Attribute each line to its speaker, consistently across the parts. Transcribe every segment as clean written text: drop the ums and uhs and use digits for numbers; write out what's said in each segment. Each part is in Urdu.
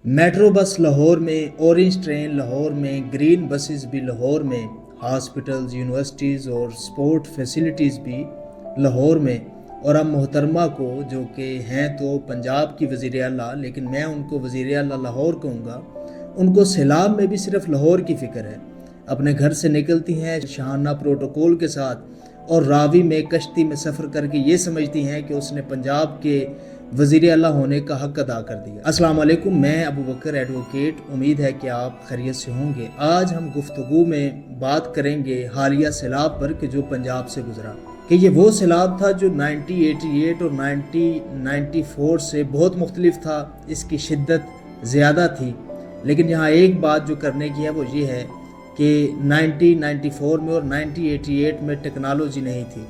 Speaker 1: میٹرو بس لاہور میں، اورنج ٹرین لاہور میں، گرین بسز بھی لاہور میں، ہاسپٹلز، یونیورسٹیز اور سپورٹ فیسلٹیز بھی لاہور میں۔ اور اب محترمہ کو، جو کہ ہیں تو پنجاب کی وزیر اعلیٰ لیکن میں ان کو وزیر اعلیٰ لاہور کہوں گا، ان کو سیلاب میں بھی صرف لاہور کی فکر ہے۔ اپنے گھر سے نکلتی ہیں شاہانہ پروٹوکول کے ساتھ اور راوی میں کشتی میں سفر کر کے یہ سمجھتی ہیں کہ اس نے پنجاب کے وزیر اعلیٰ ہونے کا حق ادا کر دیا۔ السلام علیکم، میں ابو بکر ایڈوکیٹ، امید ہے کہ آپ خیریت سے ہوں گے۔ آج ہم گفتگو میں بات کریں گے حالیہ سیلاب پر کہ جو پنجاب سے گزرا، کہ یہ وہ سیلاب تھا جو 1988 اور 1994 سے بہت مختلف تھا، اس کی شدت زیادہ تھی۔ لیکن یہاں ایک بات جو کرنے کی ہے وہ یہ ہے کہ 1994 میں اور 1988 میں ٹیکنالوجی نہیں تھی،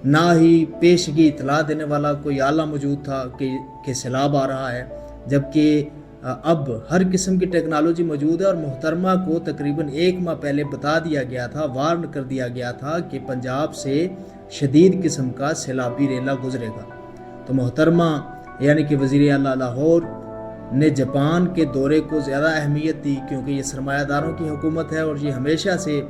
Speaker 1: نہ ہی پیشگی اطلاع دینے والا کوئی آلہ موجود تھا کہ سیلاب آ رہا ہے، جبکہ اب ہر قسم کی ٹیکنالوجی موجود ہے۔ اور محترمہ کو تقریباً 1 ماہ پہلے بتا دیا گیا تھا، وارن کر دیا گیا تھا کہ پنجاب سے شدید قسم کا سیلابی ریلا گزرے گا۔ تو محترمہ یعنی کہ وزیر اعلیٰ لاہور نے جاپان کے دورے کو زیادہ اہمیت دی، کیونکہ یہ سرمایہ داروں کی حکومت ہے اور یہ ہمیشہ سے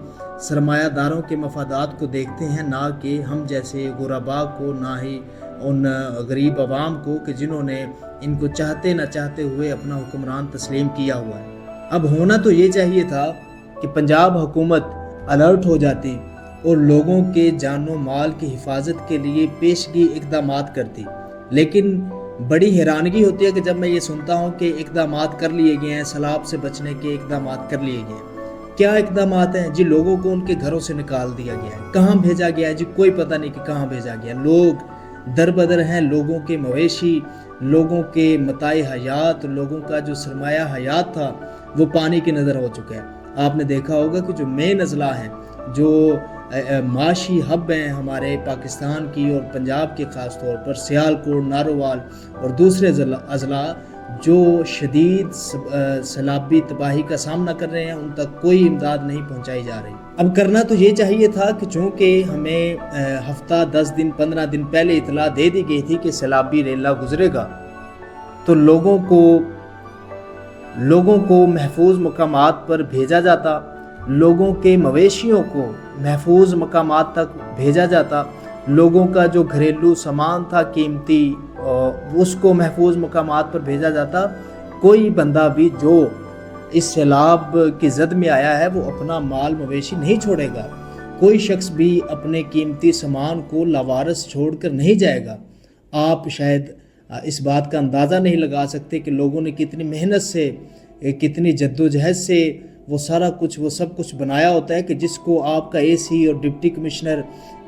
Speaker 1: سرمایہ داروں کے مفادات کو دیکھتے ہیں، نہ کہ ہم جیسے غرباء کو، نہ ہی ان غریب عوام کو کہ جنہوں نے ان کو چاہتے نہ چاہتے ہوئے اپنا حکمران تسلیم کیا ہوا ہے۔ اب ہونا تو یہ چاہیے تھا کہ پنجاب حکومت الرٹ ہو جاتی اور لوگوں کے جان و مال کی حفاظت کے لیے پیشگی اقدامات کرتی، لیکن بڑی حیرانگی ہوتی ہے کہ جب میں یہ سنتا ہوں کہ اقدامات کر لیے گئے ہیں، سیلاب سے بچنے کے اقدامات کر لیے گئے ہیں۔ کیا اقدامات ہیں جی؟ لوگوں کو ان کے گھروں سے نکال دیا گیا ہے۔ کہاں بھیجا گیا ہے جی؟ کوئی پتہ نہیں کہ کہاں بھیجا گیا۔ لوگ در بدر ہیں، لوگوں کے مویشی، لوگوں کے متاع حیات، لوگوں کا جو سرمایہ حیات تھا وہ پانی کی نظر ہو چکا ہے۔ آپ نے دیکھا ہوگا کہ جو مین اضلاع ہیں، جو معاشی ہب ہیں ہمارے پاکستان کی اور پنجاب کے خاص طور پر، سیالکوٹ، نارووال اور دوسرے اضلاع جو شدید سیلابی تباہی کا سامنا کر رہے ہیں، ان تک کوئی امداد نہیں پہنچائی جا رہی۔ اب کرنا تو یہ چاہیے تھا کہ چونکہ ہمیں ہفتہ 10 دن 15 دن پہلے اطلاع دے دی گئی تھی کہ سیلابی ریلا گزرے گا، تو لوگوں کو محفوظ مقامات پر بھیجا جاتا، لوگوں کے مویشیوں کو محفوظ مقامات تک بھیجا جاتا، لوگوں کا جو گھریلو سامان تھا قیمتی اس کو محفوظ مقامات پر بھیجا جاتا۔ کوئی بندہ بھی جو اس سیلاب کی زد میں آیا ہے وہ اپنا مال مویشی نہیں چھوڑے گا، کوئی شخص بھی اپنے قیمتی سامان کو لاوارث چھوڑ کر نہیں جائے گا۔ آپ شاید اس بات کا اندازہ نہیں لگا سکتے کہ لوگوں نے کتنی محنت سے، کتنی جدوجہد سے وہ سارا کچھ، وہ سب کچھ بنایا ہوتا ہے کہ جس کو آپ کا اے سی اور ڈپٹی کمشنر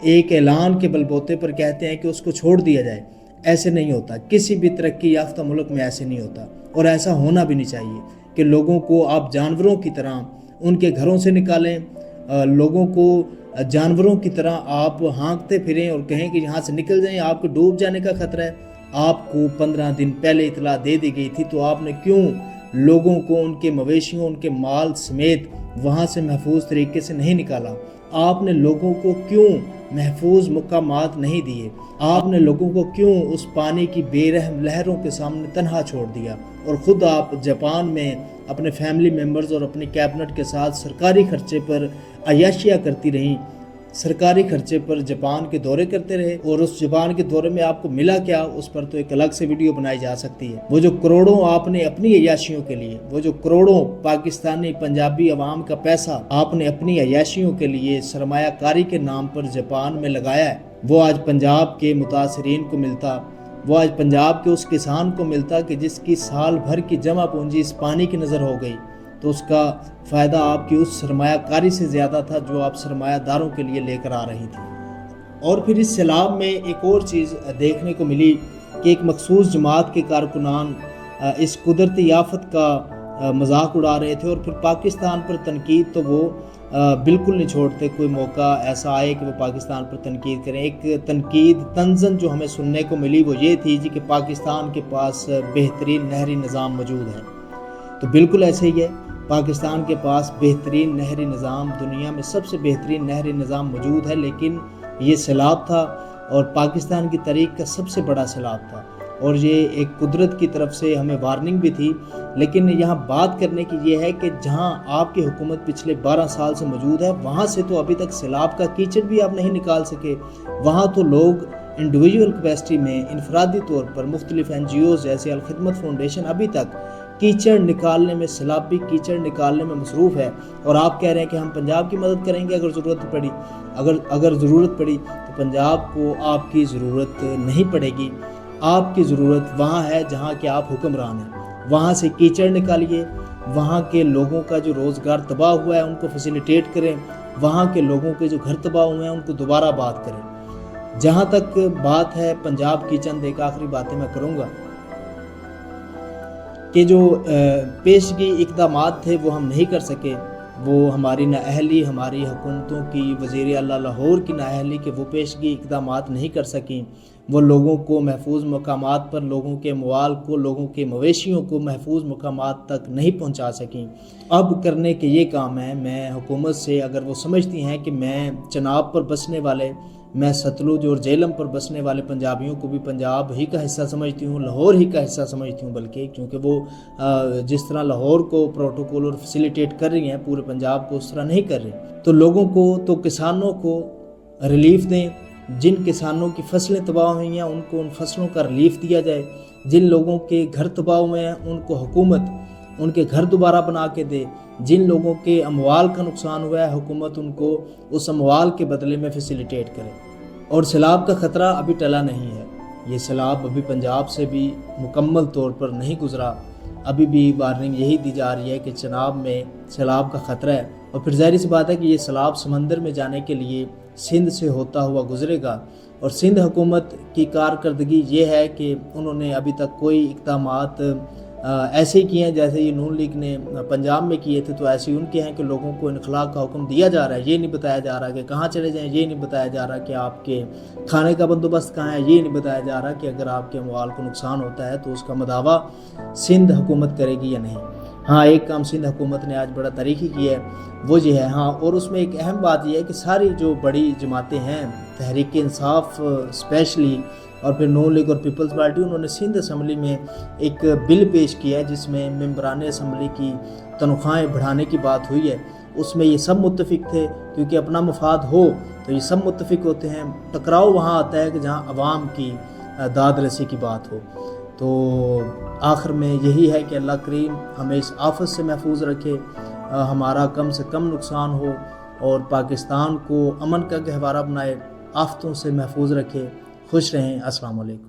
Speaker 1: ایک اعلان کے بلبوتے پر کہتے ہیں کہ اس کو چھوڑ دیا جائے۔ ایسے نہیں ہوتا، کسی بھی ترقی یافتہ ملک میں ایسے نہیں ہوتا، اور ایسا ہونا بھی نہیں چاہیے کہ لوگوں کو آپ جانوروں کی طرح ان کے گھروں سے نکالیں، لوگوں کو جانوروں کی طرح آپ ہانکتے پھریں اور کہیں کہ یہاں سے نکل جائیں، آپ کو ڈوب جانے کا خطرہ ہے۔ آپ کو 15 دن پہلے اطلاع دے دی گئی تھی، تو آپ نے کیوں لوگوں کو ان کے مویشیوں، ان کے مال سمیت وہاں سے محفوظ طریقے سے نہیں نکالا؟ آپ نے لوگوں کو کیوں محفوظ مقامات نہیں دیے؟ آپ نے لوگوں کو کیوں اس پانی کی بے رحم لہروں کے سامنے تنہا چھوڑ دیا؟ اور خود آپ جاپان میں اپنے فیملی ممبرز اور اپنی کیبنٹ کے ساتھ سرکاری خرچے پر عیاشیاں کرتی رہیں، سرکاری خرچے پر جاپان کے دورے کرتے رہے، اور اس جاپان کے دورے میں آپ کو ملا کیا؟ اس پر تو ایک الگ سے ویڈیو بنائی جا سکتی ہے۔ وہ جو کروڑوں آپ نے اپنی عیاشیوں کے لیے، وہ جو کروڑوں پاکستانی پنجابی عوام کا پیسہ آپ نے اپنی عیاشیوں کے لیے سرمایہ کاری کے نام پر جاپان میں لگایا ہے، وہ آج پنجاب کے متاثرین کو ملتا، وہ آج پنجاب کے اس کسان کو ملتا کہ جس کی سال بھر کی جمع پونجی اس پانی کی نظر ہو گئی، تو اس کا فائدہ آپ کی اس سرمایہ کاری سے زیادہ تھا جو آپ سرمایہ داروں کے لیے لے کر آ رہی تھی۔ اور پھر اس سیلاب میں ایک اور چیز دیکھنے کو ملی کہ ایک مخصوص جماعت کے کارکنان اس قدرتی آفت کا مذاق اڑا رہے تھے، اور پھر پاکستان پر تنقید تو وہ بالکل نہیں چھوڑتے۔ کوئی موقع ایسا آئے کہ وہ پاکستان پر تنقید کریں۔ ایک تنقید طنزاً جو ہمیں سننے کو ملی وہ یہ تھی جی کہ پاکستان کے پاس بہترین نہری نظام موجود ہے۔ تو بالکل ایسے ہی ہے، پاکستان کے پاس بہترین نہری نظام، دنیا میں سب سے بہترین نہری نظام موجود ہے، لیکن یہ سیلاب تھا اور پاکستان کی تاریخ کا سب سے بڑا سیلاب تھا۔ اور یہ ایک قدرت کی طرف سے ہمیں وارننگ بھی تھی، لیکن یہاں بات کرنے کی یہ ہے کہ جہاں آپ کی حکومت پچھلے 12 سال سے موجود ہے وہاں سے تو ابھی تک سیلاب کا کیچڑ بھی آپ نہیں نکال سکے۔ وہاں تو لوگ انڈیویجول کیپیسٹی میں انفرادی طور پر مختلف NGOs جیسے الخدمت فاؤنڈیشن ابھی تک کیچڑ نکالنے میں، سیلابی کیچڑ نکالنے میں مصروف ہے، اور آپ کہہ رہے ہیں کہ ہم پنجاب کی مدد کریں گے اگر ضرورت پڑی۔ اگر ضرورت پڑی تو پنجاب کو آپ کی ضرورت نہیں پڑے گی۔ آپ کی ضرورت وہاں ہے جہاں کہ آپ حکمران ہیں، وہاں سے کیچڑ نکالیے، وہاں کے لوگوں کا جو روزگار تباہ ہوا ہے ان کو فیسیلیٹیٹ کریں، وہاں کے لوگوں کے جو گھر تباہ ہوئے ہیں ان کو دوبارہ آباد کریں۔ جہاں تک بات ہے پنجاب کی، چند ایک آخری باتیں میں کروں گا کہ جو پیشگی اقدامات تھے وہ ہم نہیں کر سکے، وہ ہماری نااہلی، ہماری حکومتوں کی، وزیر اعلیٰ لاہور کی نااہلی کہ وہ پیشگی اقدامات نہیں کر سکیں، وہ لوگوں کو محفوظ مقامات پر، لوگوں کے اموال کو، لوگوں کے مویشیوں کو محفوظ مقامات تک نہیں پہنچا سکیں۔ اب کرنے کے یہ کام ہے، میں حکومت سے، اگر وہ سمجھتی ہیں کہ میں چناب پر بسنے والے، میں ستلج اور جہلم پر بسنے والے پنجابیوں کو بھی پنجاب ہی کا حصہ سمجھتی ہوں، لاہور ہی کا حصہ سمجھتی ہوں، بلکہ کیونکہ وہ جس طرح لاہور کو پروٹوکول اور فیسیلیٹیٹ کر رہی ہیں پورے پنجاب کو اس طرح نہیں کر رہی، تو لوگوں کو، تو کسانوں کو ریلیف دیں۔ جن کسانوں کی فصلیں تباہ ہوئی ہیں ان کو ان فصلوں کا ریلیف دیا جائے، جن لوگوں کے گھر تباہ ہوئے ہیں ان کو حکومت ان کے گھر دوبارہ بنا کے دے، جن لوگوں کے اموال کا نقصان ہوا ہے حکومت ان کو اس اموال کے بدلے میں فیسیلیٹیٹ کرے۔ اور سیلاب کا خطرہ ابھی ٹلا نہیں ہے، یہ سیلاب ابھی پنجاب سے بھی مکمل طور پر نہیں گزرا، ابھی بھی وارننگ یہی دی جا رہی ہے کہ چناب میں سیلاب کا خطرہ ہے، اور پھر ظاہر سی بات ہے کہ یہ سیلاب سمندر میں جانے کے لیے سندھ سے ہوتا ہوا گزرے گا، اور سندھ حکومت کی کارکردگی یہ ہے کہ انہوں نے ابھی تک کوئی اقدامات ایسے ہی کیے ہیں جیسے یہ نون لیگ نے پنجاب میں کیے تھے، تو ایسے ان کے ہیں کہ لوگوں کو انخلاء کا حکم دیا جا رہا ہے، یہ نہیں بتایا جا رہا کہ کہاں چلے جائیں، یہ نہیں بتایا جا رہا کہ آپ کے کھانے کا بندوبست کہاں ہے، یہ نہیں بتایا جا رہا کہ اگر آپ کے اموال کو نقصان ہوتا ہے تو اس کا مداوع سندھ حکومت کرے گی یا نہیں۔ ہاں، ایک کام سندھ حکومت نے آج بڑا تاریخی کیا ہے، وہ یہ ہے، ہاں، اور اس میں ایک اہم بات یہ ہے کہ ساری جو بڑی جماعتیں ہیں، تحریک انصاف اسپیشلی، اور پھر نون لیگ اور پیپلز پارٹی، انہوں نے سندھ اسمبلی میں ایک بل پیش کیا ہے جس میں ممبران اسمبلی کی تنخواہیں بڑھانے کی بات ہوئی ہے۔ اس میں یہ سب متفق تھے، کیونکہ اپنا مفاد ہو تو یہ سب متفق ہوتے ہیں۔ ٹکراؤ وہاں آتا ہے کہ جہاں عوام کی داد رسی کی بات ہو۔ تو آخر میں یہی ہے کہ اللہ کریم ہمیں اس آفت سے محفوظ رکھے، ہمارا کم سے کم نقصان ہو، اور پاکستان کو امن کا گہوارہ بنائے، آفتوں سے محفوظ رکھے۔ خوش رہیں۔ السلام علیکم۔